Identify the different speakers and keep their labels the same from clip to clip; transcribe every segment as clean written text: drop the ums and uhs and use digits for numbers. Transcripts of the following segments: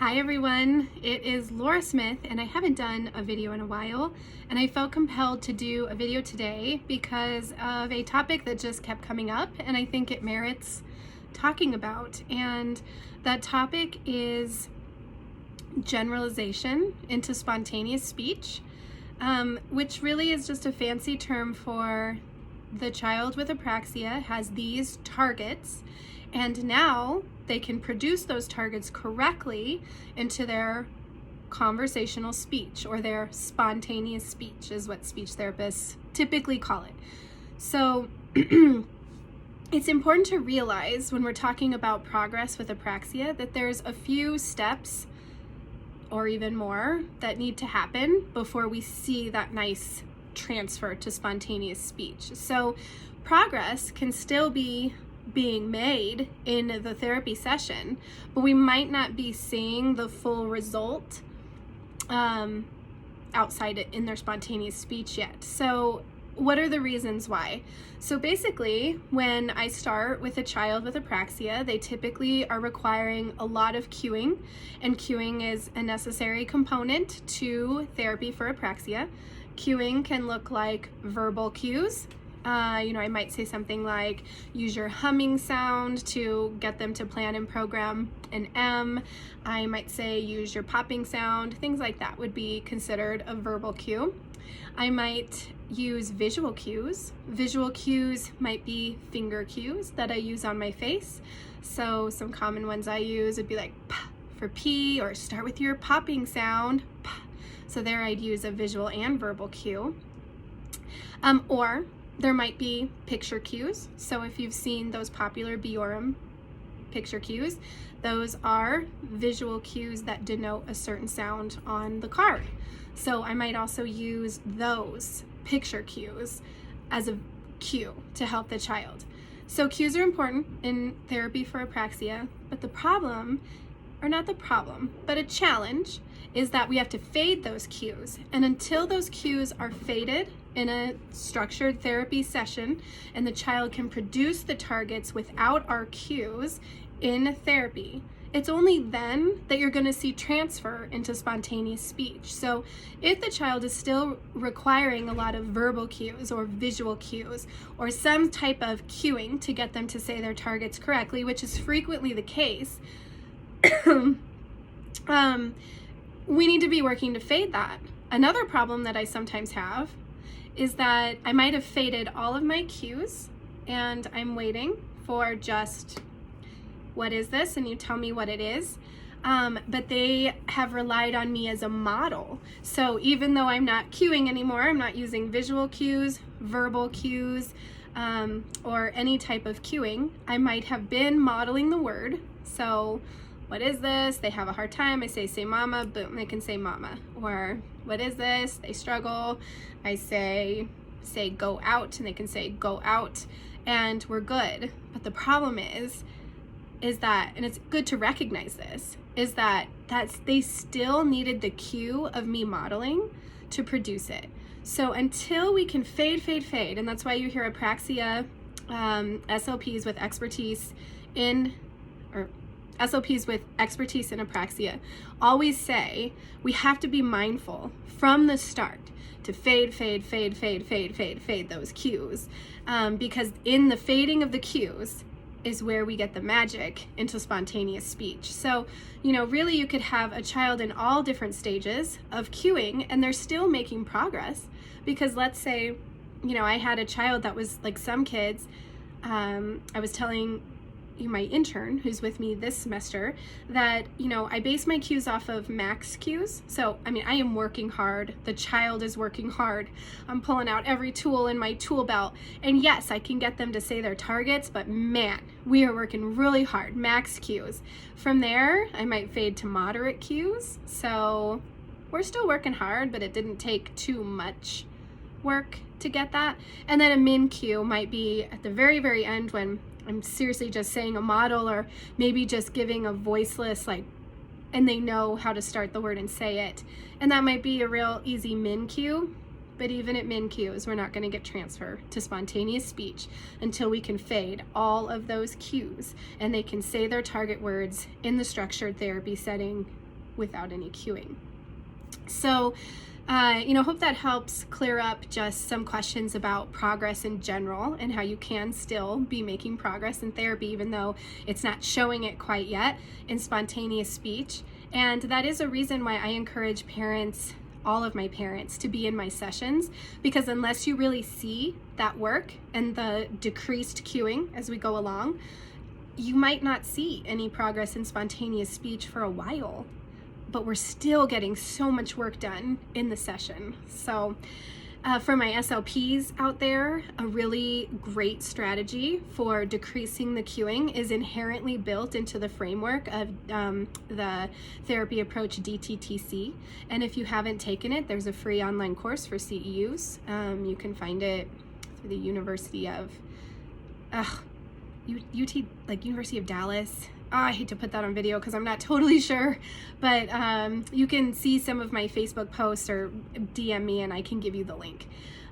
Speaker 1: Hi everyone, it is Laura Smith and I haven't done a video in a while, and I felt compelled to do a video today because of a topic that just kept coming up and I think it merits talking about. And that topic is generalization into spontaneous speech, which really is just a fancy term for the child with apraxia has these targets, and now they can produce those targets correctly into their conversational speech, or their spontaneous speech is what speech therapists typically call it. So it's important to realize when we're talking about progress with apraxia that there's a few steps or even more that need to happen before we see that nice transfer to spontaneous speech. So progress can still be being made in the therapy session, but we might not be seeing the full result outside it in their spontaneous speech yet. So what are the reasons why? So basically, when I start with a child with apraxia, they typically are requiring a lot of cueing, and cueing is a necessary component to therapy for apraxia. Cueing can look like verbal cues. I might say something like, use your humming sound to get them to plan and program an M. I might say, use your popping sound. Things like that would be considered a verbal cue. I might use visual cues. Visual cues might be finger cues that I use on my face. So some common ones I use would be like P for pee, or start with your popping sound, P. So there I'd use a visual and verbal cue. Or there might be picture cues. So if you've seen those popular Biorum picture cues, those are visual cues that denote a certain sound on the card. So I might also use those picture cues as a cue to help the child. So cues are important in therapy for apraxia, but the problem, or not the problem, but a challenge, is that we have to fade those cues. And until those cues are faded in a structured therapy session and the child can produce the targets without our cues in therapy, it's only then that you're going to see transfer into spontaneous speech. So if the child is still requiring a lot of verbal cues or visual cues or some type of cueing to get them to say their targets correctly, which is frequently the case, we need to be working to fade that. Another problem that I sometimes have is that I might have faded all of my cues and I'm waiting for just, what is this? And you tell me what it is. But they have relied on me as a model. So even though I'm not cueing anymore, I'm not using visual cues, verbal cues, or any type of cueing, I might have been modeling the word. So what is this? They have a hard time. I say mama, boom, they can say mama. Or what is this? They struggle. I say go out, and they can say go out, and we're good. But the problem is that, and it's good to recognize this, is that they still needed the cue of me modeling to produce it. So until we can fade, and that's why you hear apraxia SLPs with expertise in, or SLPs with expertise in apraxia always say we have to be mindful from the start to fade those cues, because in the fading of the cues is where we get the magic into spontaneous speech. So, really you could have a child in all different stages of cueing and they're still making progress, because let's say, I had a child that was like some kids, I was telling my intern who's with me this semester that, I base my cues off of max cues. So, I am working hard. The child is working hard. I'm pulling out every tool in my tool belt. And yes, I can get them to say their targets, but man, we are working really hard. Max cues. From there, I might fade to moderate cues. So we're still working hard, but it didn't take too much work to get that. And then a min cue might be at the very end when I'm seriously just saying a model, or maybe just giving a voiceless, and they know how to start the word and say it. And that might be a real easy min cue, but even at min cues, we're not going to get transfer to spontaneous speech until we can fade all of those cues and they can say their target words in the structured therapy setting without any cueing. So, hope that helps clear up just some questions about progress in general and how you can still be making progress in therapy, even though it's not showing it quite yet in spontaneous speech. And that is a reason why I encourage parents, all of my parents, to be in my sessions, because unless you really see that work and the decreased cueing as we go along, you might not see any progress in spontaneous speech for a while. But we're still getting so much work done in the session. So for my SLPs out there, a really great strategy for decreasing the cueing is inherently built into the framework of the therapy approach DTTC. And if you haven't taken it, there's a free online course for CEUs. You can find it through the University of University of Dallas. I hate to put that on video because I'm not totally sure, but you can see some of my Facebook posts or DM me and I can give you the link.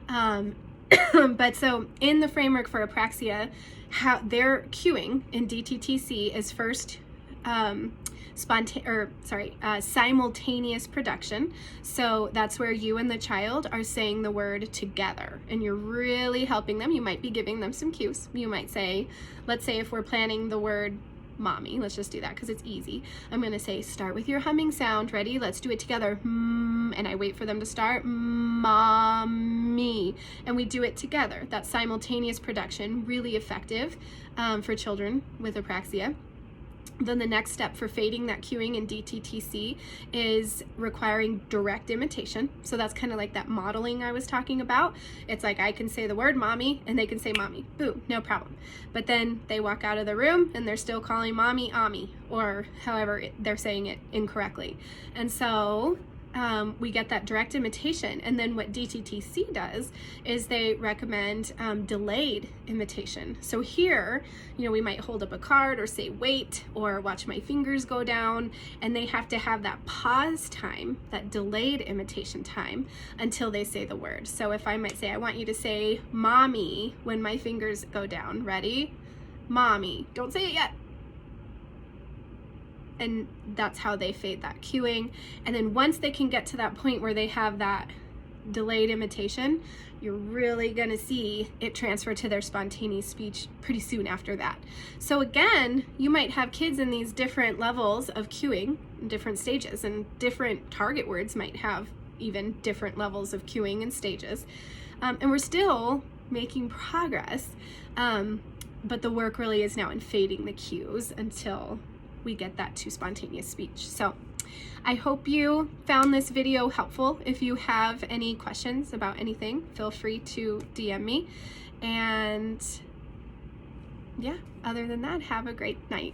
Speaker 1: But so in the framework for apraxia, how their cueing in DTTC is first simultaneous production. So that's where you and the child are saying the word together and you're really helping them. You might be giving them some cues. You might say, let's say if we're planning the word mommy, let's just do that because it's easy. I'm going to say, start with your humming sound. Ready? Let's do it together. And I wait for them to start. Mommy. And we do it together. That simultaneous production, really effective for children with apraxia. Then the next step for fading that cueing in DTTC is requiring direct imitation. So that's kind of like that modeling I was talking about. It's like I can say the word mommy and they can say mommy. Boom, no problem. But then they walk out of the room and they're still calling mommy, Ami, or however they're saying it incorrectly. And so we get that direct imitation. And then what DTTC does is they recommend delayed imitation. So here, we might hold up a card or say wait or watch my fingers go down, and they have to have that pause time, that delayed imitation time until they say the word. So if I might say, I want you to say mommy when my fingers go down. Ready? Mommy. Don't say it yet. And that's how they fade that cueing. And then once they can get to that point where they have that delayed imitation, you're really going to see it transfer to their spontaneous speech pretty soon after that. So again, you might have kids in these different levels of cueing, different stages, and different target words might have even different levels of cueing and stages. And we're still making progress, but the work really is now in fading the cues until we get that to spontaneous speech. So I hope you found this video helpful. If you have any questions about anything, feel free to DM me. And yeah, other than that, have a great night.